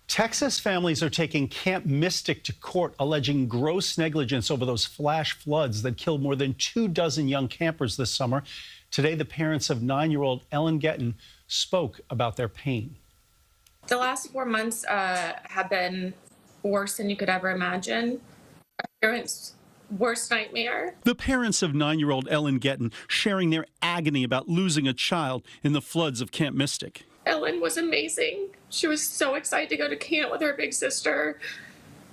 Texas families are taking Camp Mystic to court, alleging gross negligence over those flash floods that killed more than 24 young campers this summer. Today, the parents of 9-year-old Ellen Getten spoke about their pain. The last 4 months have been worse than you could ever imagine. A parent's worst nightmare. The parents of 9-year-old Ellen Getten sharing their agony about losing a child in the floods of Camp Mystic. Ellen was amazing. She was so excited to go to camp with her big sister.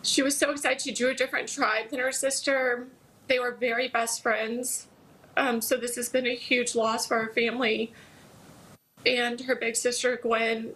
She was so excited she drew a different tribe than her sister. They were very best friends. So this has been a huge loss for our family. And her big sister, Gwen,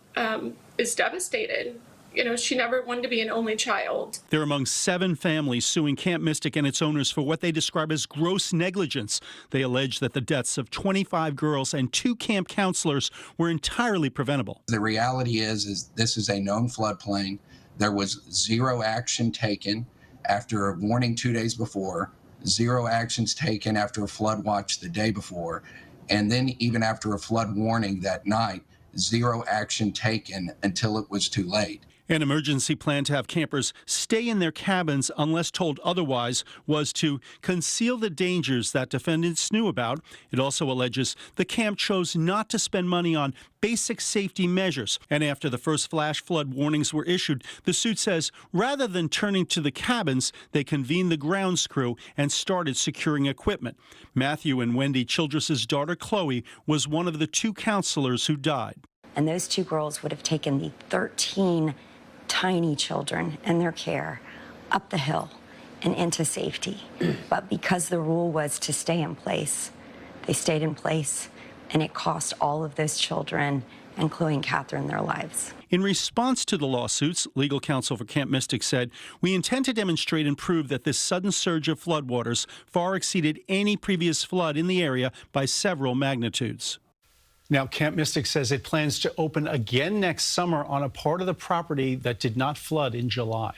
is devastated. You know, she never wanted to be an only child. They're among 7 families suing Camp Mystic and its owners for what they describe as gross negligence. They allege that the deaths of 25 girls and 2 camp counselors were entirely preventable. The reality is this is a known floodplain. There was 0 action taken after a warning 2 days before, 0 actions taken after a flood watch the day before, and then even after a flood warning that night, 0 action taken until it was too late. An emergency plan to have campers stay in their cabins unless told otherwise was to conceal the dangers that defendants knew about. It also alleges the camp chose not to spend money on basic safety measures. And after the first flash flood warnings were issued, the suit says rather than turning to the cabins, they convened the grounds crew and started securing equipment. Matthew and Wendy Childress's daughter, Chloe, was one of the 2 counselors who died. And those 2 girls would have taken the 13 tiny children and their care up the hill and into safety. But because the rule was to stay in place, they stayed in place, and it cost all of those children and Chloe and Catherine their lives. In response to the lawsuits, legal counsel for Camp Mystic said, "We intend to demonstrate and prove that this sudden surge of floodwaters far exceeded any previous flood in the area by several magnitudes." Now, Camp Mystic says it plans to open again next summer on a part of the property that did not flood in July.